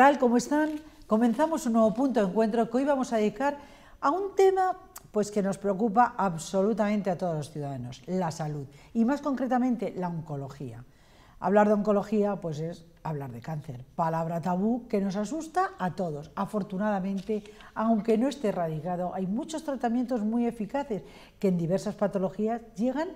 tal? ¿Cómo están? Comenzamos un nuevo punto de encuentro que hoy vamos a dedicar a un tema pues, que nos preocupa absolutamente a todos los ciudadanos, la salud, y más concretamente la oncología. Hablar de oncología pues es hablar de cáncer, palabra tabú que nos asusta a todos. Afortunadamente, aunque no esté erradicado, hay muchos tratamientos muy eficaces que en diversas patologías llegan,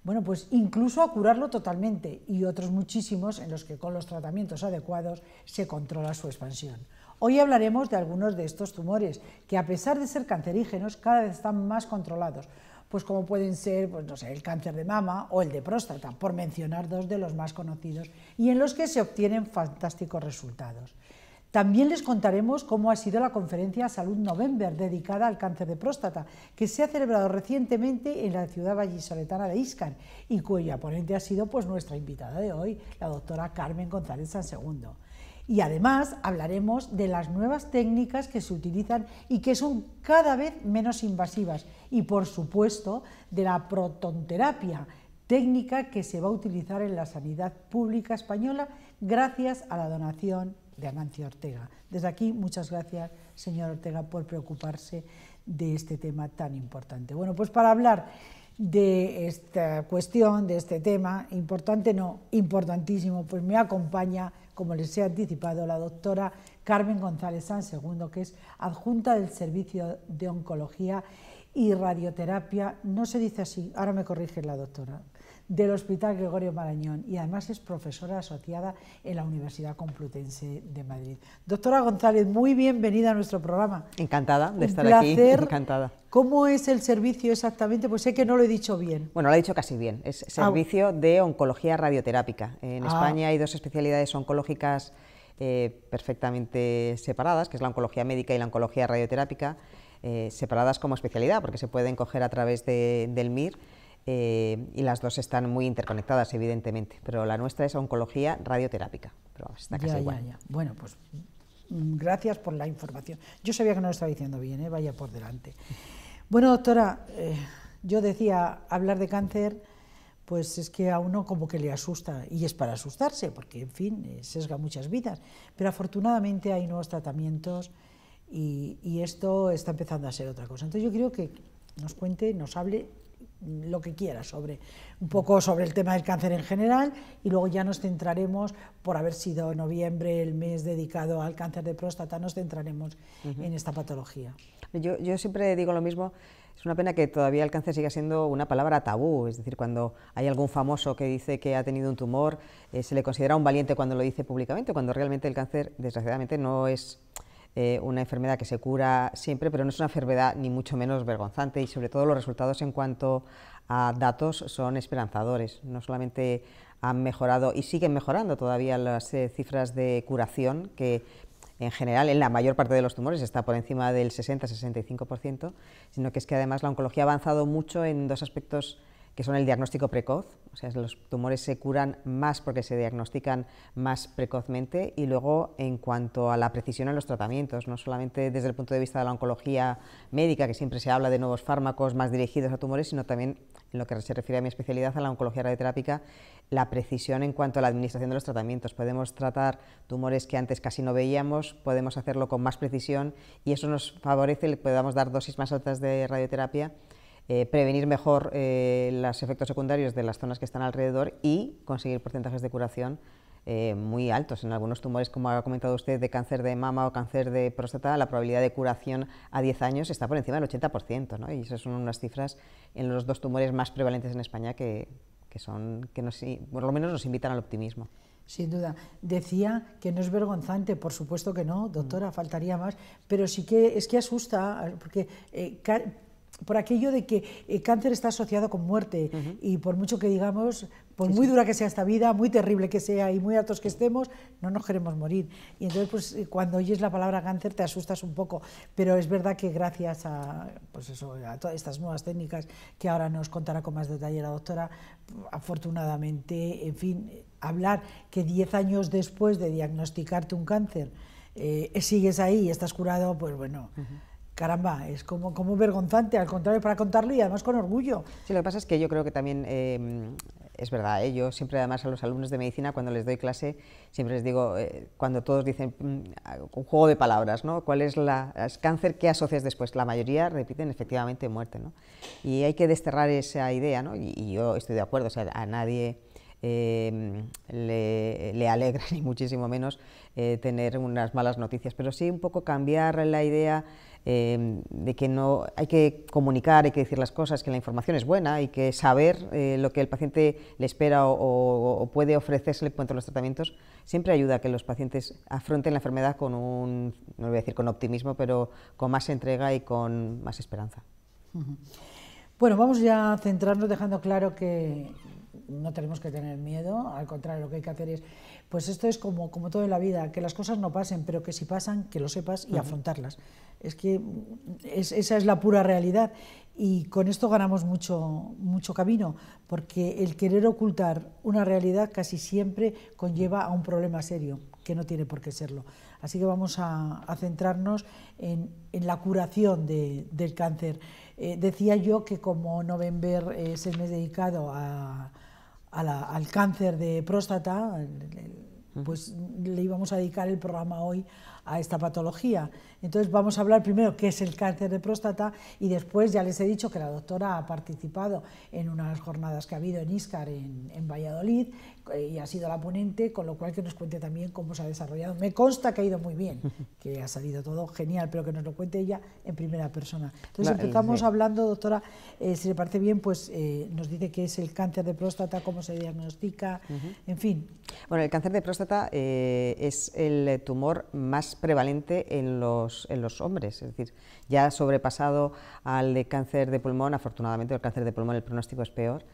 bueno, pues incluso a curarlo totalmente, y otros muchísimos en los que con los tratamientos adecuados se controla su expansión. Hoy hablaremos de algunos de estos tumores que, a pesar de ser cancerígenos, cada vez están más controlados, pues como pueden ser, pues no sé, el cáncer de mama o el de próstata, por mencionar dos de los más conocidos y en los que se obtienen fantásticos resultados. También les contaremos cómo ha sido la conferencia Salud November dedicada al cáncer de próstata, que se ha celebrado recientemente en la ciudad vallisoletana de Íscar y cuya ponente ha sido pues nuestra invitada de hoy, la doctora Carmen González Sansegundo. Y además hablaremos de las nuevas técnicas que se utilizan y que son cada vez menos invasivas y, por supuesto, de la protonterapia, técnica que se va a utilizar en la sanidad pública española gracias a la donación de Amancio Ortega. Desde aquí, muchas gracias, señor Ortega, por preocuparse de este tema tan importante. Bueno, pues para hablar de esta cuestión, de este tema, importante no, importantísimo, pues me acompaña, como les he anticipado, la doctora Carmen González Sansegundo, que es adjunta del Servicio de Oncología y Radioterapia, no se dice así, ahora me corrige la doctora, del Hospital Gregorio Marañón, y además es profesora asociada en la Universidad Complutense de Madrid. Doctora González, muy bienvenida a nuestro programa. Encantada de estar aquí. Encantada. ¿Cómo es el servicio exactamente? Pues sé que no lo he dicho bien. Bueno, lo he dicho casi bien. Es servicio de oncología radioterápica. En España hay dos especialidades oncológicas perfectamente separadas, que es la oncología médica y la oncología radioterápica, separadas como especialidad, porque se pueden coger a través del MIR. Y las dos están muy interconectadas, evidentemente, pero la nuestra es oncología radioterápica, pero está casi igual. Ya. Bueno, pues gracias por la información. Yo sabía que no lo estaba diciendo bien, vaya por delante. Bueno, doctora, yo decía, hablar de cáncer, pues es que a uno como que le asusta, y es para asustarse, porque, en fin, sesga muchas vidas, pero afortunadamente hay nuevos tratamientos y esto está empezando a ser otra cosa. Entonces yo quiero que nos cuente, nos hable lo que quiera un poco sobre el tema del cáncer en general, y luego ya nos centraremos, por haber sido noviembre el mes dedicado al cáncer de próstata, nos centraremos en esta patología. Yo siempre digo lo mismo, es una pena que todavía el cáncer siga siendo una palabra tabú, es decir, cuando hay algún famoso que dice que ha tenido un tumor, se le considera un valiente cuando lo dice públicamente, cuando realmente el cáncer, desgraciadamente, no es una enfermedad que se cura siempre, pero no es una enfermedad ni mucho menos vergonzante, y sobre todo los resultados en cuanto a datos son esperanzadores. No solamente han mejorado y siguen mejorando todavía las cifras de curación, que en general en la mayor parte de los tumores está por encima del 60-65%, sino que es que además la oncología ha avanzado mucho en dos aspectos que son el diagnóstico precoz, o sea, los tumores se curan más porque se diagnostican más precozmente, y luego en cuanto a la precisión en los tratamientos, no solamente desde el punto de vista de la oncología médica, que siempre se habla de nuevos fármacos más dirigidos a tumores, sino también en lo que se refiere a mi especialidad, a la oncología radioterápica, la precisión en cuanto a la administración de los tratamientos. Podemos tratar tumores que antes casi no veíamos, podemos hacerlo con más precisión, y eso nos favorece que podamos dar dosis más altas de radioterapia, prevenir mejor los efectos secundarios de las zonas que están alrededor y conseguir porcentajes de curación muy altos. En algunos tumores, como ha comentado usted, de cáncer de mama o cáncer de próstata, la probabilidad de curación a 10 años está por encima del 80%, ¿no? Y esas son unas cifras en los dos tumores más prevalentes en España que por lo menos nos invitan al optimismo. Sin duda. Decía que no es vergonzante, por supuesto que no, doctora, faltaría más, pero sí que es que asusta, porque por aquello de que el cáncer está asociado con muerte, y por mucho que digamos, por muy dura que sea esta vida, muy terrible que sea y muy hartos que estemos, no nos queremos morir. Y entonces, pues, cuando oyes la palabra cáncer te asustas un poco, pero es verdad que gracias a, pues eso, a todas estas nuevas técnicas que ahora nos contará con más detalle la doctora, afortunadamente, en fin, hablar que 10 años después de diagnosticarte un cáncer sigues ahí y estás curado, pues bueno... Caramba, es como vergonzante, al contrario, para contarlo, y además con orgullo. Sí, lo que pasa es que yo creo que también es verdad, yo siempre además a los alumnos de medicina cuando les doy clase, siempre les digo, cuando todos dicen un juego de palabras, ¿no? ¿Cuál es el cáncer? ¿Qué asocias después? La mayoría repiten efectivamente muerte, ¿no? Y hay que desterrar esa idea, ¿no? Y yo estoy de acuerdo, o sea, a nadie le alegra, ni muchísimo menos, tener unas malas noticias, pero sí un poco cambiar la idea de que no hay que comunicar, hay que decir las cosas, que la información es buena, hay que saber lo que el paciente le espera o puede ofrecerse en cuanto a los tratamientos, siempre ayuda a que los pacientes afronten la enfermedad con no voy a decir con optimismo, pero con más entrega y con más esperanza. Bueno, vamos ya a centrarnos dejando claro que no tenemos que tener miedo, al contrario, lo que hay que hacer es, pues esto es como todo en la vida, que las cosas no pasen, pero que si pasan, que lo sepas y afrontarlas. Es que esa es la pura realidad y con esto ganamos mucho camino, porque el querer ocultar una realidad casi siempre conlleva a un problema serio, que no tiene por qué serlo. Así que vamos a centrarnos en la curación del cáncer. Decía yo que como November es el mes dedicado al cáncer de próstata, pues le íbamos a dedicar el programa hoy a esta patología. Entonces vamos a hablar primero qué es el cáncer de próstata y después ya les he dicho que la doctora ha participado en unas jornadas que ha habido en ISCAR en Valladolid y ha sido la ponente, con lo cual que nos cuente también cómo se ha desarrollado. Me consta que ha ido muy bien, que ha salido todo genial, pero que nos lo cuente ella en primera persona. Entonces empezamos hablando, doctora, si le parece bien, pues nos dice qué es el cáncer de próstata, cómo se diagnostica, en fin. Bueno, el cáncer de próstata es el tumor más prevalente en los hombres, es decir, ya ha sobrepasado al de cáncer de pulmón. Afortunadamente el cáncer de pulmón, el pronóstico es peor.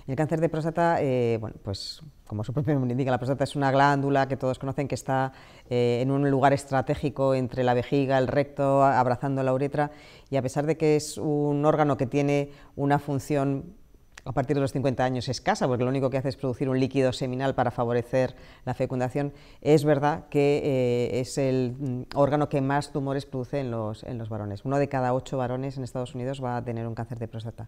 El cáncer de próstata, bueno, pues como su propio nombre indica, la próstata es una glándula que todos conocen que está en un lugar estratégico entre la vejiga, el recto, abrazando la uretra, y a pesar de que es un órgano que tiene una función a partir de los 50 años escasa, porque lo único que hace es producir un líquido seminal para favorecer la fecundación, es verdad que es el órgano que más tumores produce en los varones. 1 de cada 8 varones en Estados Unidos va a tener un cáncer de próstata.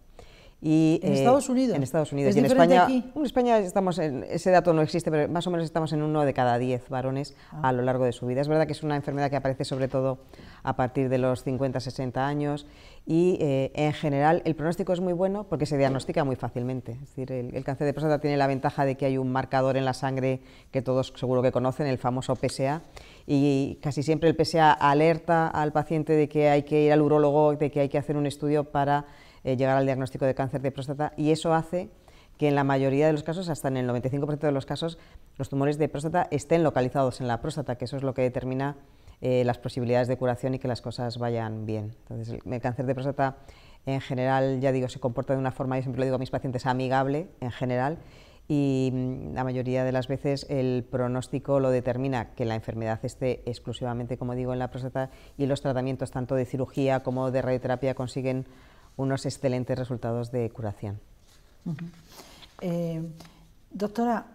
Y, ¿En Estados Unidos? En Estados Unidos. ¿Es y diferente aquí? En España estamos ese dato no existe, pero más o menos estamos en 1 de cada 10 varones a lo largo de su vida. Es verdad que es una enfermedad que aparece sobre todo a partir de los 50-60 años y en general el pronóstico es muy bueno porque se diagnostica muy fácilmente. Es decir, el cáncer de próstata tiene la ventaja de que hay un marcador en la sangre que todos seguro que conocen, el famoso PSA, y casi siempre el PSA alerta al paciente de que hay que ir al urólogo, de que hay que hacer un estudio para llegar al diagnóstico de cáncer de próstata, y eso hace que en la mayoría de los casos, hasta en el 95% de los casos, los tumores de próstata estén localizados en la próstata, que eso es lo que determina las posibilidades de curación y que las cosas vayan bien. Entonces, el cáncer de próstata en general, ya digo, se comporta de una forma, yo siempre lo digo a mis pacientes, amigable en general, y la mayoría de las veces el pronóstico lo determina que la enfermedad esté exclusivamente, como digo, en la próstata, y los tratamientos tanto de cirugía como de radioterapia consiguen unos excelentes resultados de curación. Doctora,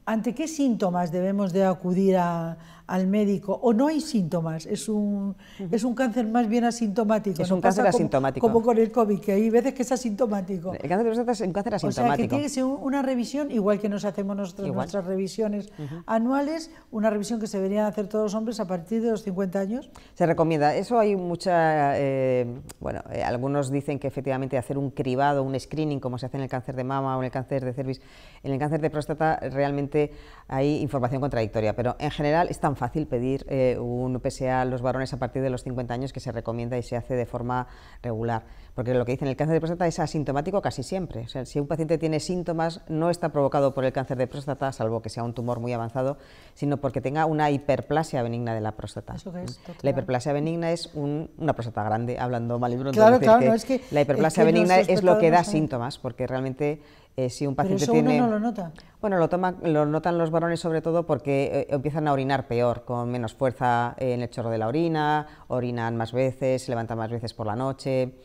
¿ante qué síntomas debemos de acudir al médico? ¿O no hay síntomas? Es un cáncer más bien asintomático. Es un cáncer asintomático. Como con el COVID, que hay veces que es asintomático. El cáncer de próstata es un cáncer asintomático. O sea, que tiene que ser una revisión, igual que nos hacemos nuestras revisiones anuales, una revisión que se deberían hacer todos los hombres a partir de los 50 años. Se recomienda. Eso hay mucha... algunos dicen que efectivamente hacer un cribado, un screening, como se hace en el cáncer de mama o en el cáncer de cervix, en el cáncer de próstata realmente hay información contradictoria, pero en general es tan fácil pedir un PSA a los varones a partir de los 50 años que se recomienda y se hace de forma regular, porque lo que dicen, el cáncer de próstata es asintomático casi siempre. O sea, si un paciente tiene síntomas, no está provocado por el cáncer de próstata, salvo que sea un tumor muy avanzado, sino porque tenga una hiperplasia benigna de la próstata. ¿Eso qué es, doctora? La hiperplasia benigna es una próstata grande, hablando mal y pronto. Claro, claro, no, es que la hiperplasia benigna es lo que da síntomas, porque realmente si un paciente tiene... ¿Pero eso uno no lo nota? Bueno, lo notan los varones sobre todo porque empiezan a orinar peor, con menos fuerza en el chorro de la orina, orinan más veces, se levantan más veces por la noche,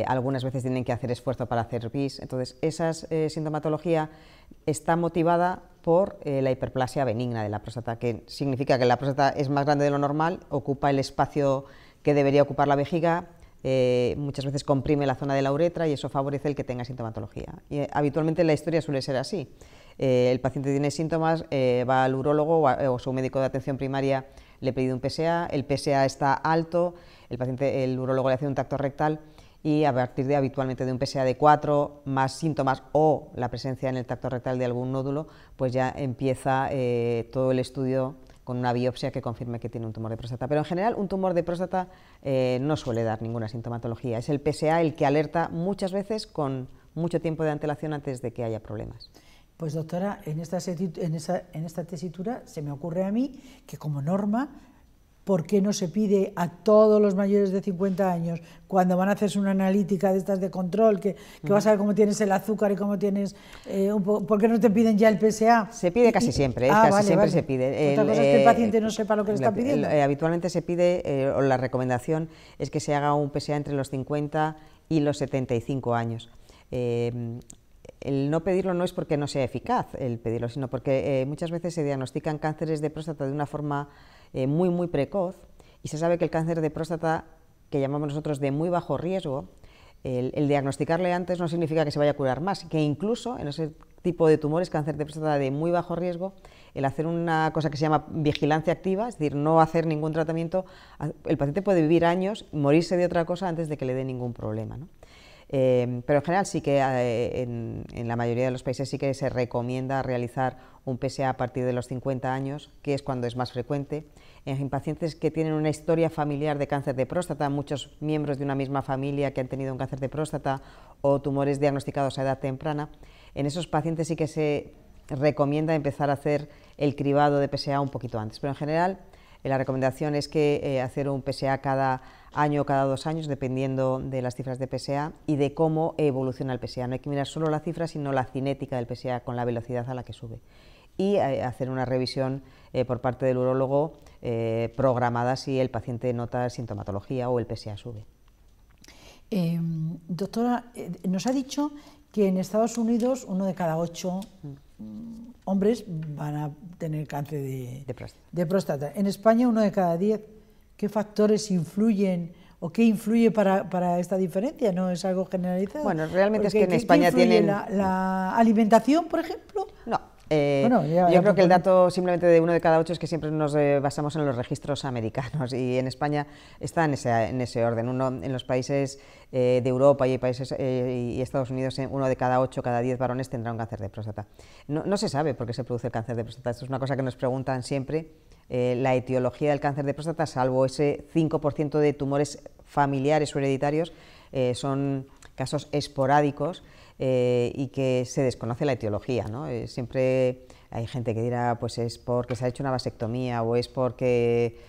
algunas veces tienen que hacer esfuerzo para hacer pis. Entonces, esa sintomatología está motivada por la hiperplasia benigna de la próstata, que significa que la próstata es más grande de lo normal, ocupa el espacio que debería ocupar la vejiga, muchas veces comprime la zona de la uretra y eso favorece el que tenga sintomatología. Y, habitualmente la historia suele ser así. El paciente tiene síntomas, va al urólogo o su médico de atención primaria le pide un PSA, el PSA está alto, el urólogo le hace un tacto rectal y a partir de habitualmente de un PSA de 4 más síntomas o la presencia en el tacto rectal de algún nódulo, pues ya empieza todo el estudio con una biopsia que confirme que tiene un tumor de próstata. Pero en general un tumor de próstata no suele dar ninguna sintomatología, es el PSA el que alerta muchas veces con mucho tiempo de antelación antes de que haya problemas. Pues doctora, en esta tesitura se me ocurre a mí que como norma, ¿por qué no se pide a todos los mayores de 50 años, cuando van a hacerse una analítica de estas de control, que vas a ver cómo tienes el azúcar y cómo tienes, ¿por qué no te piden ya el PSA? Se pide casi siempre, casi siempre se pide. Otra cosa es que el paciente no sepa lo que le está pidiendo. Habitualmente se pide, o la recomendación es que se haga un PSA entre los 50 y los 75 años. El no pedirlo no es porque no sea eficaz el pedirlo, sino porque muchas veces se diagnostican cánceres de próstata de una forma muy precoz y se sabe que el cáncer de próstata, que llamamos nosotros de muy bajo riesgo, el diagnosticarle antes no significa que se vaya a curar más, que incluso en ese tipo de tumores, cáncer de próstata de muy bajo riesgo, el hacer una cosa que se llama vigilancia activa, es decir, no hacer ningún tratamiento, el paciente puede vivir años, morirse de otra cosa antes de que le dé ningún problema, ¿no? Pero en general sí que en la mayoría de los países sí que se recomienda realizar un PSA a partir de los 50 años, que es cuando es más frecuente. En pacientes que tienen una historia familiar de cáncer de próstata, muchos miembros de una misma familia que han tenido un cáncer de próstata o tumores diagnosticados a edad temprana, en esos pacientes sí que se recomienda empezar a hacer el cribado de PSA un poquito antes, pero en general la recomendación es que hacer un PSA cada año o cada 2 años, dependiendo de las cifras de PSA y de cómo evoluciona el PSA. No hay que mirar solo la cifra, sino la cinética del PSA con la velocidad a la que sube. Y hacer una revisión por parte del urólogo programada si el paciente nota sintomatología o el PSA sube. Doctora, nos ha dicho que en Estados Unidos 1 de cada 8 hombres van a tener cáncer de próstata. En España 1 de cada 10. ¿Qué factores influyen o qué influye para esta diferencia? ¿No es algo generalizado? Bueno, realmente es que en España tienen... ¿La alimentación, por ejemplo? No. Yo creo que el dato simplemente de 1 de cada 8 es que siempre nos basamos en los registros americanos y en España está en ese orden. En los países de Europa y Estados Unidos, 1 de cada 8, cada 10 varones tendrá un cáncer de próstata. No se sabe por qué se produce el cáncer de próstata. Esto es una cosa que nos preguntan siempre. La etiología del cáncer de próstata, salvo ese 5% de tumores familiares o hereditarios, son casos esporádicos y que se desconoce la etiología, ¿no? Siempre hay gente que dirá, pues es porque se ha hecho una vasectomía o es porque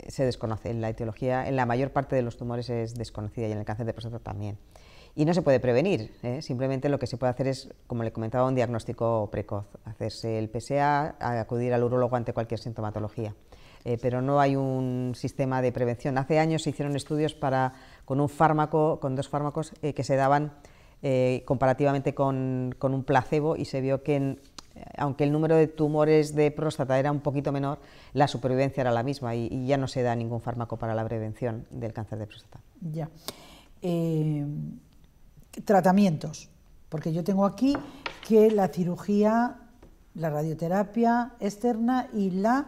se desconoce. La etiología en la mayor parte de los tumores es desconocida y en el cáncer de próstata también. Y no se puede prevenir, simplemente lo que se puede hacer es, como le comentaba, un diagnóstico precoz, hacerse el PSA, acudir al urólogo ante cualquier sintomatología. Pero no hay un sistema de prevención. Hace años se hicieron estudios con 2 fármacos que se daban comparativamente con un placebo y se vio que aunque el número de tumores de próstata era un poquito menor, la supervivencia era la misma y ya no se da ningún fármaco para la prevención del cáncer de próstata. Ya. Tratamientos, porque yo tengo aquí que la cirugía, la radioterapia externa y la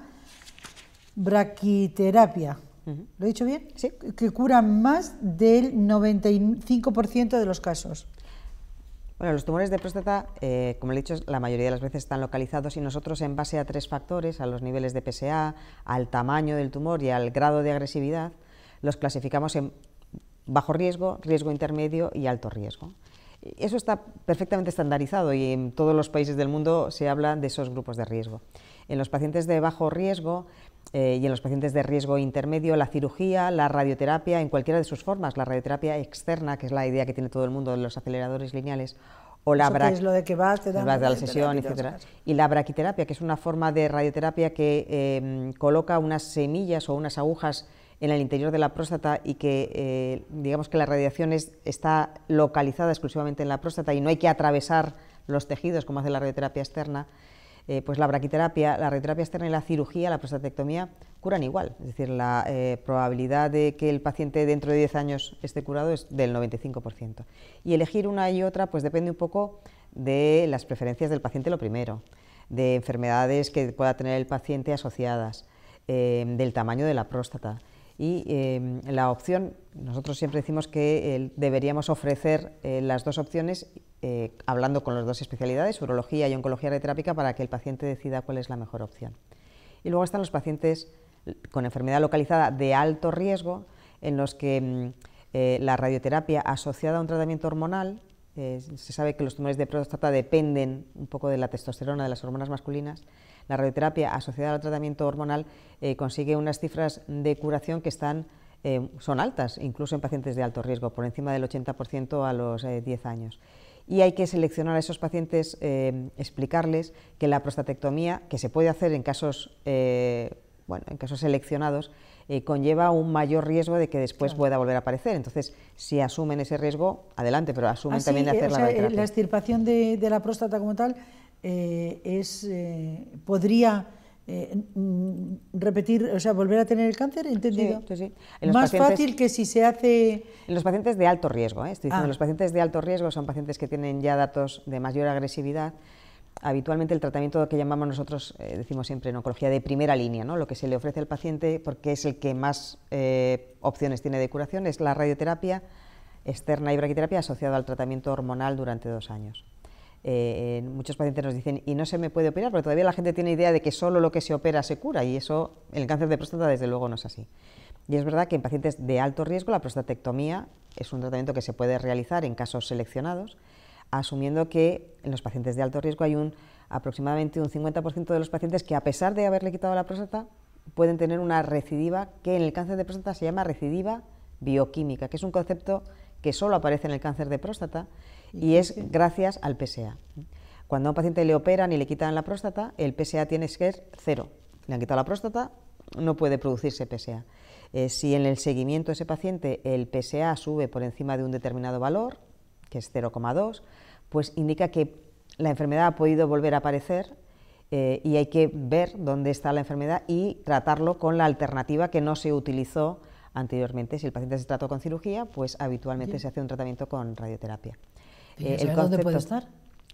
braquiterapia, ¿lo he dicho bien? Sí. Que curan más del 95% de los casos. Bueno, los tumores de próstata, como le he dicho, la mayoría de las veces están localizados y nosotros en base a 3 factores, a los niveles de PSA, al tamaño del tumor y al grado de agresividad, los clasificamos en bajo riesgo, riesgo intermedio y alto riesgo. Eso está perfectamente estandarizado y en todos los países del mundo se habla de esos grupos de riesgo. En los pacientes de bajo riesgo y en los pacientes de riesgo intermedio, la cirugía, la radioterapia en cualquiera de sus formas, la radioterapia externa, que es la idea que tiene todo el mundo de los aceleradores lineales, o la es lo de que vas, te dan a la sesión, etcétera. Y la braquiterapia, que es una forma de radioterapia que coloca unas semillas o unas agujas en el interior de la próstata y que digamos que la radiación está localizada exclusivamente en la próstata y no hay que atravesar los tejidos como hace la radioterapia externa. pues la braquiterapia, la radioterapia externa y la cirugía, la prostatectomía, curan igual. Es decir, la probabilidad de que el paciente dentro de 10 años esté curado es del 95%. Y elegir una y otra pues depende un poco de las preferencias del paciente, lo primero, de enfermedades que pueda tener el paciente asociadas, del tamaño de la próstata. Y la opción, nosotros siempre decimos que deberíamos ofrecer las dos opciones hablando con las dos especialidades, urología y oncología radioterápica, para que el paciente decida cuál es la mejor opción. Y luego están los pacientes con enfermedad localizada de alto riesgo, en los que la radioterapia asociada a un tratamiento hormonal, se sabe que los tumores de próstata dependen un poco de la testosterona, de las hormonas masculinas. La radioterapia asociada al tratamiento hormonal consigue unas cifras de curación que son altas, incluso en pacientes de alto riesgo, por encima del 80% a los 10 años. Y hay que seleccionar a esos pacientes, explicarles que la prostatectomía, que se puede hacer en casos, en casos seleccionados, conlleva un mayor riesgo de que después pueda volver a aparecer. Entonces, si asumen ese riesgo, adelante, pero asumen también de hacer la radioterapia. La extirpación de la próstata como tal podría repetir, o sea, volver a tener el cáncer, ¿entendido? Sí, sí. Más fácil que si se hace... En los pacientes de alto riesgo, estoy diciendo, los pacientes de alto riesgo son pacientes que tienen ya datos de mayor agresividad. Habitualmente el tratamiento que llamamos nosotros, decimos siempre en oncología, de primera línea, ¿no? Lo que se le ofrece al paciente, porque es el que más opciones tiene de curación, es la radioterapia externa y braquiterapia asociada al tratamiento hormonal durante 2 años. Muchos pacientes nos dicen, y no se me puede operar, porque todavía la gente tiene idea de que solo lo que se opera se cura, y eso, el cáncer de próstata desde luego no es así. Y es verdad que en pacientes de alto riesgo la prostatectomía es un tratamiento que se puede realizar en casos seleccionados, asumiendo que en los pacientes de alto riesgo hay aproximadamente un 50% de los pacientes que, a pesar de haberle quitado la próstata, pueden tener una recidiva, que en el cáncer de próstata se llama recidiva bioquímica, que es un concepto que solo aparece en el cáncer de próstata y es gracias al PSA. Cuando a un paciente le operan y le quitan la próstata, el PSA tiene que ser 0. Le han quitado la próstata, no puede producirse PSA. Si en el seguimiento de ese paciente el PSA sube por encima de un determinado valor, que es 0,2, pues indica que la enfermedad ha podido volver a aparecer y hay que ver dónde está la enfermedad y tratarlo con la alternativa que no se utilizó anteriormente. Si el paciente se trató con cirugía, pues habitualmente se hace un tratamiento con radioterapia. ¿Dónde puede estar?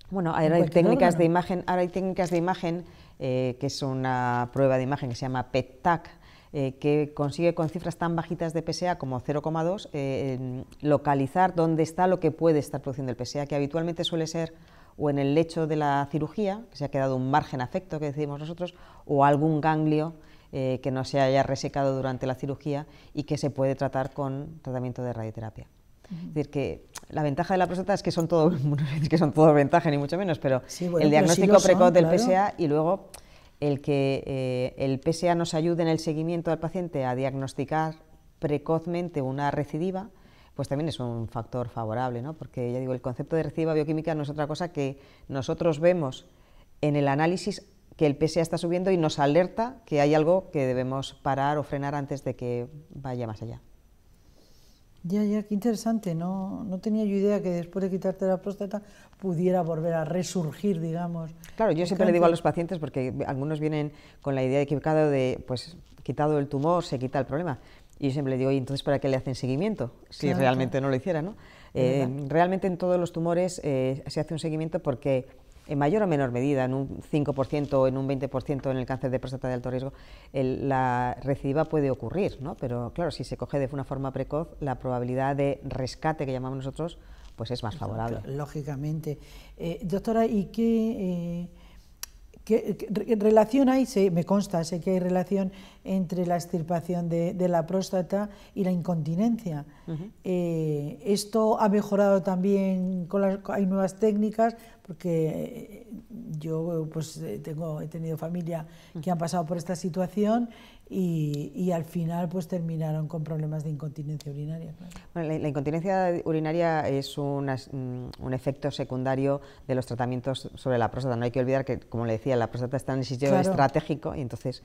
Bueno, ahora hay técnicas de imagen, que es una prueba de imagen que se llama PET-TAC, que consigue con cifras tan bajitas de PSA como 0,2 localizar dónde está lo que puede estar produciendo el PSA, que habitualmente suele ser o en el lecho de la cirugía, que se ha quedado un margen afecto, que decimos nosotros, o algún ganglio que no se haya resecado durante la cirugía y que se puede tratar con tratamiento de radioterapia. Es decir, que la ventaja de la próstata es que son todo, no sé que son todo ventaja ni mucho menos, pero sí, bueno, el diagnóstico precoz del PSA y luego el que el PSA nos ayude en el seguimiento del paciente a diagnosticar precozmente una recidiva, pues también es un factor favorable, ¿no? Porque ya digo, el concepto de recidiva bioquímica no es otra cosa que nosotros vemos en el análisis que el PSA está subiendo y nos alerta que hay algo que debemos parar o frenar antes de que vaya más allá. Ya, qué interesante, no tenía yo idea que después de quitarte la próstata pudiera volver a resurgir, digamos. Claro, yo siempre le digo a los pacientes, porque algunos vienen con la idea equivocada de, pues, quitado el tumor, se quita el problema. Y yo siempre le digo, ¿y entonces para qué le hacen seguimiento? Si realmente no lo hiciera, ¿no? Realmente en todos los tumores se hace un seguimiento porque, en mayor o menor medida, en un 5% o en un 20% en el cáncer de próstata de alto riesgo, la recidiva puede ocurrir, ¿no? Pero claro, si se coge de una forma precoz, la probabilidad de rescate, que llamamos nosotros, pues es más favorable. Lógicamente. Doctora, ¿y qué relación hay? Me consta, sé que hay relación entre la extirpación de la próstata y la incontinencia. Esto ha mejorado también, hay nuevas técnicas, porque yo pues he tenido familia que han pasado por esta situación y al final pues terminaron con problemas de incontinencia urinaria. Claro. Bueno, la incontinencia urinaria es un efecto secundario de los tratamientos sobre la próstata. No hay que olvidar que, como le decía, la próstata está en el sitio estratégico y entonces,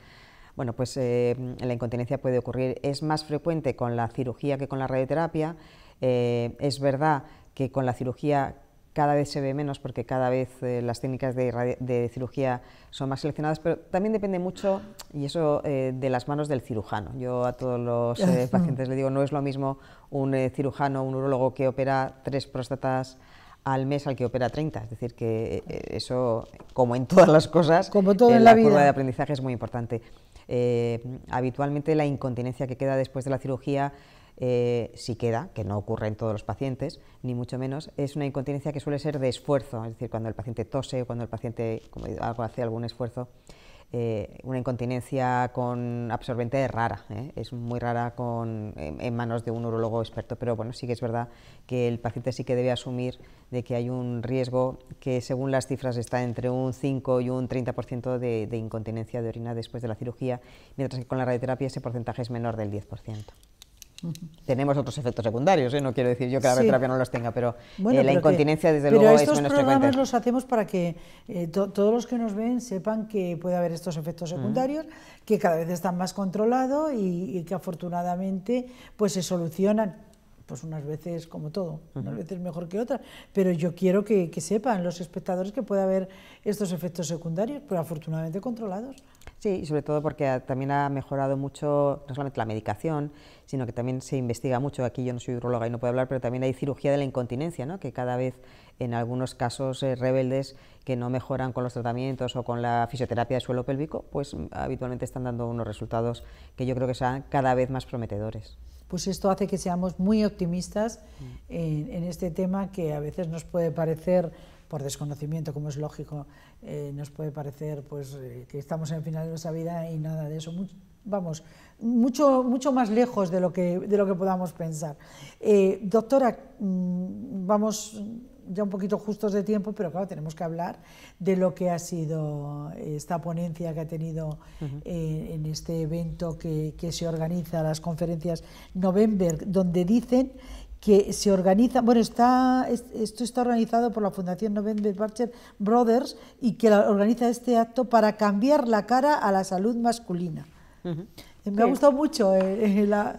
bueno, pues la incontinencia puede ocurrir. Es más frecuente con la cirugía que con la radioterapia. Es verdad que con la cirugía cada vez se ve menos porque cada vez las técnicas de cirugía son más seleccionadas, pero también depende mucho, y eso de las manos del cirujano. Yo a todos los pacientes les digo, no es lo mismo un cirujano, un urólogo que opera 3 próstatas al mes al que opera 30, es decir, que eso, como en todas las cosas, como todo en la vida, curva de aprendizaje es muy importante. Habitualmente la incontinencia que queda después de la cirugía, si queda, que no ocurre en todos los pacientes, ni mucho menos, es una incontinencia que suele ser de esfuerzo, es decir, cuando el paciente tose o cuando el paciente hace algún esfuerzo. Una incontinencia con absorbente es rara, es muy rara en manos de un urólogo experto, pero bueno, sí que es verdad que el paciente sí que debe asumir de que hay un riesgo que según las cifras está entre un 5 y un 30% de incontinencia de orina después de la cirugía, mientras que con la radioterapia ese porcentaje es menor del 10%. Tenemos otros efectos secundarios, no quiero decir yo que la radioterapia no los tenga, pero bueno, la incontinencia desde luego es menos frecuente. Pero estos programas los hacemos para que todos los que nos ven sepan que puede haber estos efectos secundarios, que cada vez están más controlados y que afortunadamente pues se solucionan, pues unas veces como todo, unas veces mejor que otras, pero yo quiero que sepan los espectadores que puede haber estos efectos secundarios, pero afortunadamente controlados. Sí, y sobre todo porque también ha mejorado mucho, no solamente la medicación, sino que también se investiga mucho, aquí yo no soy urologa y no puedo hablar, pero también hay cirugía de la incontinencia, ¿no? Que cada vez en algunos casos rebeldes que no mejoran con los tratamientos o con la fisioterapia de suelo pélvico, pues habitualmente están dando unos resultados que yo creo que sean cada vez más prometedores. Pues esto hace que seamos muy optimistas en este tema que a veces nos puede parecer, por desconocimiento, como es lógico, nos puede parecer pues, que estamos en el final de nuestra vida y nada de eso. Vamos, mucho más lejos de lo que podamos pensar. Doctora, vamos ya un poquito justos de tiempo, pero claro, tenemos que hablar de lo que ha sido esta ponencia que ha tenido en este evento que se organiza, las conferencias November, donde dicen que se organiza, bueno, esto está organizado por la Fundación November Bacher Brothers y que organiza este acto para cambiar la cara a la salud masculina. Me ha gustado mucho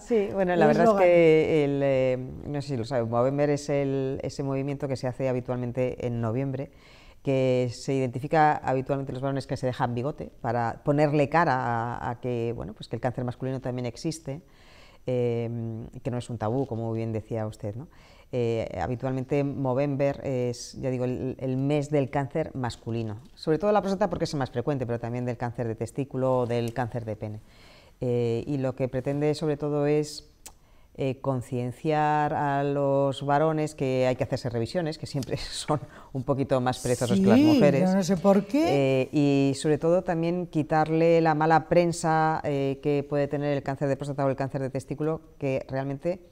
Sí, bueno, la verdad es que, no sé si lo sabe, November es ese movimiento que se hace habitualmente en noviembre, que se identifica habitualmente los varones que se dejan bigote para ponerle cara a que, bueno, pues que el cáncer masculino también existe, que no es un tabú, como bien decía usted, ¿no? Habitualmente Movember es, ya digo, el mes del cáncer masculino, sobre todo la próstata porque es el más frecuente, pero también del cáncer de testículo o del cáncer de pene. Y lo que pretende sobre todo es concienciar a los varones que hay que hacerse revisiones, que siempre son un poquito más perezosos que las mujeres. No sé por qué. Y sobre todo también quitarle la mala prensa que puede tener el cáncer de próstata o el cáncer de testículo, que realmente,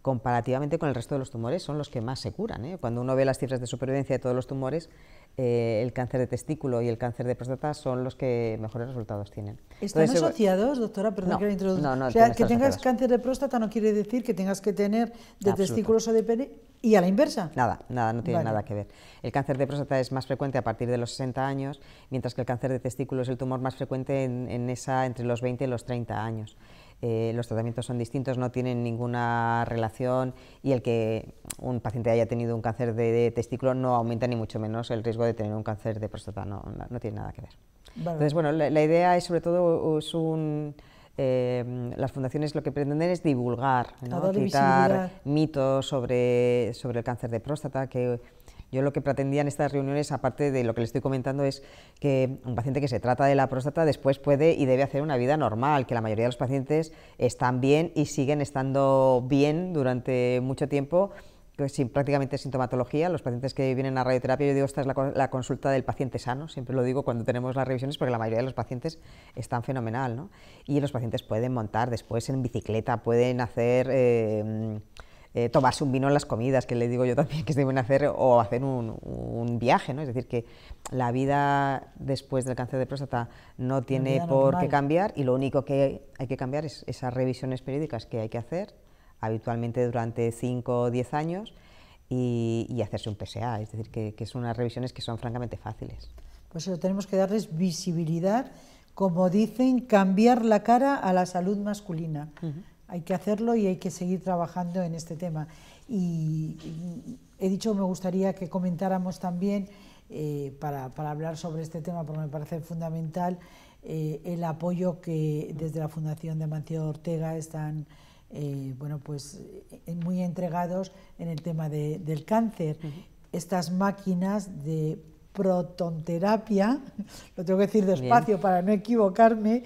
comparativamente con el resto de los tumores, son los que más se curan. Cuando uno ve las cifras de supervivencia de todos los tumores, el cáncer de testículo y el cáncer de próstata son los que mejores resultados tienen. ¿Están asociados, doctora? Perdón que la introduzca. No, o sea, que tengas cáncer de próstata no quiere decir que tengas que tener de testículos o de pene, y a la inversa. Nada, no tiene nada que ver. El cáncer de próstata es más frecuente a partir de los 60 años, mientras que el cáncer de testículo es el tumor más frecuente entre los 20 y los 30 años. Los tratamientos son distintos, no tienen ninguna relación, y el que un paciente haya tenido un cáncer de testículo no aumenta ni mucho menos el riesgo de tener un cáncer de próstata, no tiene nada que ver. Vale. Entonces, bueno, la idea es sobre todo las fundaciones lo que pretenden es divulgar, ¿no? Quitar mitos sobre el cáncer de próstata, que yo lo que pretendía en estas reuniones, aparte de lo que les estoy comentando, es que un paciente que se trata de la próstata después puede y debe hacer una vida normal, que la mayoría de los pacientes están bien y siguen estando bien durante mucho tiempo, sin prácticamente sintomatología. Los pacientes que vienen a radioterapia, yo digo, esta es la consulta del paciente sano, siempre lo digo cuando tenemos las revisiones, porque la mayoría de los pacientes están fenomenal, ¿no? Y los pacientes pueden montar después en bicicleta, pueden hacer... tomarse un vino en las comidas, que les digo yo también que se deben hacer, o hacer un viaje, ¿no? Es decir, que la vida después del cáncer de próstata no tiene por qué cambiar, y lo único que hay que cambiar es esas revisiones periódicas que hay que hacer, habitualmente durante 5 o 10 años, y hacerse un PSA, es decir, que son unas revisiones que son francamente fáciles. Pues eso, tenemos que darles visibilidad, como dicen, cambiar la cara a la salud masculina. hay que hacerlo y hay que seguir trabajando en este tema. Y he dicho que me gustaría que comentáramos también, para hablar sobre este tema, porque me parece fundamental, el apoyo que desde la Fundación de Amancio Ortega están muy entregados en el tema del cáncer. Estas máquinas de protonterapia, lo tengo que decir despacio para no equivocarme,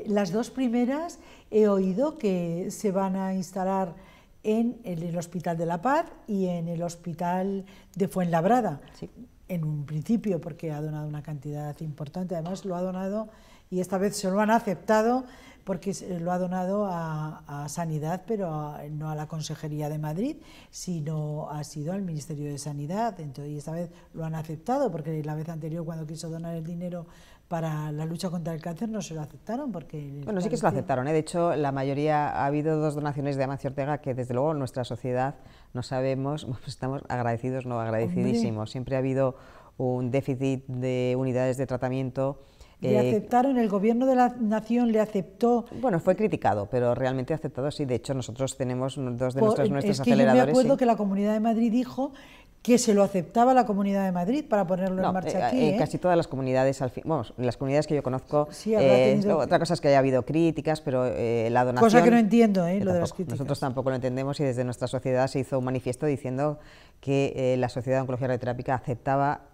las dos primeras he oído que se van a instalar en el Hospital de la Paz y en el Hospital de Fuenlabrada. Sí. En un principio, porque ha donado una cantidad importante, además lo ha donado, y esta vez se lo han aceptado, porque lo ha donado a Sanidad, pero no a la Consejería de Madrid, sino ha sido al Ministerio de Sanidad. Entonces, y esta vez lo han aceptado, porque la vez anterior, cuando quiso donar el dinero para la lucha contra el cáncer, no se lo aceptaron. Porque bueno, sí que se lo aceptaron, ¿eh? De hecho, la mayoría, ha habido 2 donaciones de Amancio Ortega que, desde luego, nuestra sociedad no sabemos, pues estamos agradecidos, no agradecidísimos. Hombre. Siempre ha habido un déficit de unidades de tratamiento. Le aceptaron, el Gobierno de la Nación le aceptó. Bueno, fue criticado, pero realmente aceptado sí. De hecho, nosotros tenemos 2 de nuestros aceleradores. Yo me acuerdo que la Comunidad de Madrid dijo que se lo aceptaba la Comunidad de Madrid para ponerlo en marcha aquí. Casi todas las comunidades, las comunidades que yo conozco, sí, otra cosa es que haya habido críticas, pero la donación... Cosa que no entiendo, lo tampoco, de las críticas. Nosotros tampoco lo entendemos, y desde nuestra sociedad se hizo un manifiesto diciendo que la Sociedad de Oncología Radioterápica aceptaba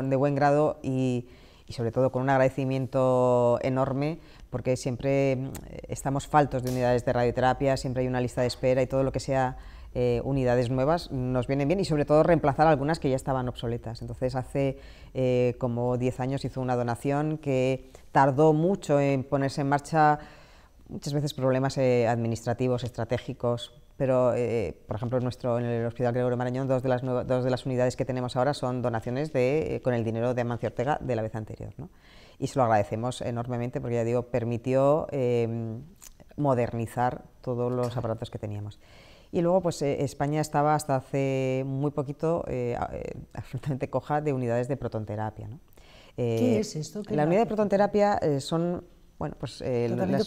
de buen grado y sobre todo con un agradecimiento enorme, porque siempre estamos faltos de unidades de radioterapia, siempre hay una lista de espera, y todo lo que sea unidades nuevas nos vienen bien, y sobre todo reemplazar algunas que ya estaban obsoletas. Entonces hace como 10 años hizo una donación que tardó mucho en ponerse en marcha, muchas veces problemas administrativos, estratégicos, pero por ejemplo en el Hospital Gregorio Marañón, dos de las unidades que tenemos ahora son donaciones con el dinero de Amancio Ortega de la vez anterior, ¿no? Y se lo agradecemos enormemente, porque ya digo, permitió modernizar todos los aparatos que teníamos. Y luego pues España estaba hasta hace muy poquito absolutamente coja de unidades de protonterapia, ¿no? ¿Qué es esto? La unidad de protonterapia son... Bueno, pues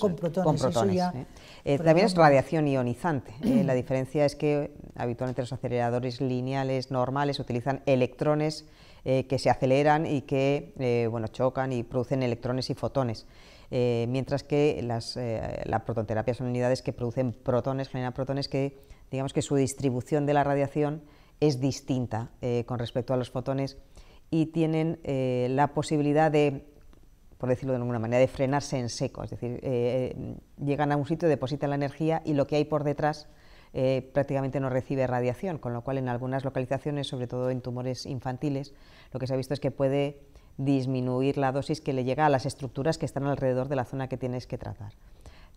con protones, también es radiación ionizante. La diferencia es que habitualmente los aceleradores lineales normales utilizan electrones que se aceleran y que chocan y producen electrones y fotones, mientras que la protonterapia son unidades que producen protones, generan protones, que digamos que su distribución de la radiación es distinta con respecto a los fotones, y tienen la posibilidad de, por decirlo de alguna manera, de frenarse en seco, es decir, llegan a un sitio, depositan la energía y lo que hay por detrás prácticamente no recibe radiación, con lo cual en algunas localizaciones, sobre todo en tumores infantiles, lo que se ha visto es que puede disminuir la dosis que le llega a las estructuras que están alrededor de la zona que tienes que tratar.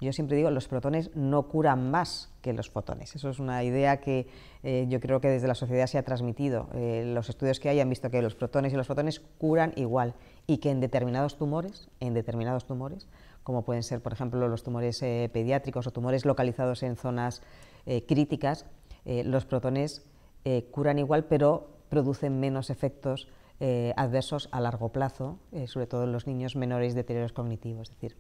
Yo siempre digo, los protones no curan más que los fotones. Eso es una idea que yo creo que desde la sociedad se ha transmitido. Los estudios que hay han visto que los protones y los fotones curan igual, y que en determinados tumores, como pueden ser, por ejemplo, los tumores pediátricos o tumores localizados en zonas críticas, los protones curan igual, pero producen menos efectos adversos a largo plazo, sobre todo en los niños menores de deterioros cognitivos. Es decir,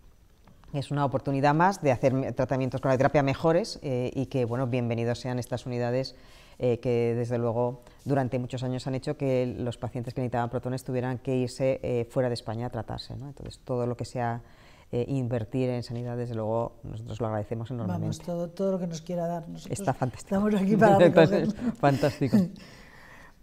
es una oportunidad más de hacer tratamientos con radioterapia mejores, y que, bueno, bienvenidos sean estas unidades que, desde luego, durante muchos años han hecho que los pacientes que necesitaban protones tuvieran que irse fuera de España a tratarse, ¿no? Entonces, todo lo que sea invertir en sanidad, desde luego, nosotros lo agradecemos enormemente. Vamos, todo lo que nos quiera dar. Nosotros está fantástico. Estamos aquí para recogerlo. Fantástico.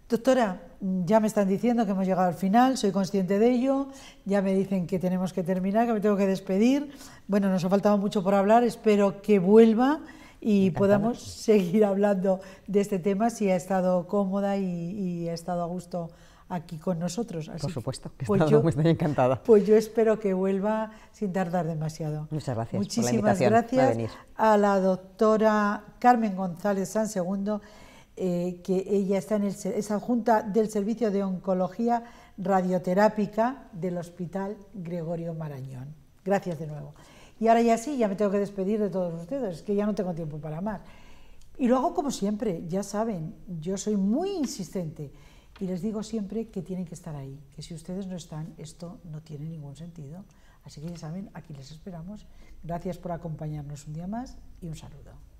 Doctora, ya me están diciendo que hemos llegado al final, soy consciente de ello, ya me dicen que tenemos que terminar, que me tengo que despedir. Bueno, nos ha faltado mucho por hablar, espero que vuelva y podamos seguir hablando de este tema, si ha estado cómoda y ha estado a gusto aquí con nosotros. Así por supuesto, que pues estoy encantada. Pues yo espero que vuelva sin tardar demasiado. Muchas gracias. Muchísimas por la invitación gracias a la doctora Carmen González Sansegundo, que ella está es adjunta del Servicio de Oncología Radioterápica del Hospital Gregorio Marañón. Gracias de nuevo. Y ahora ya sí, ya me tengo que despedir de todos ustedes, que ya no tengo tiempo para más. Y lo hago como siempre, ya saben, yo soy muy insistente y les digo siempre que tienen que estar ahí, que si ustedes no están, esto no tiene ningún sentido. Así que ya saben, aquí les esperamos. Gracias por acompañarnos un día más y un saludo.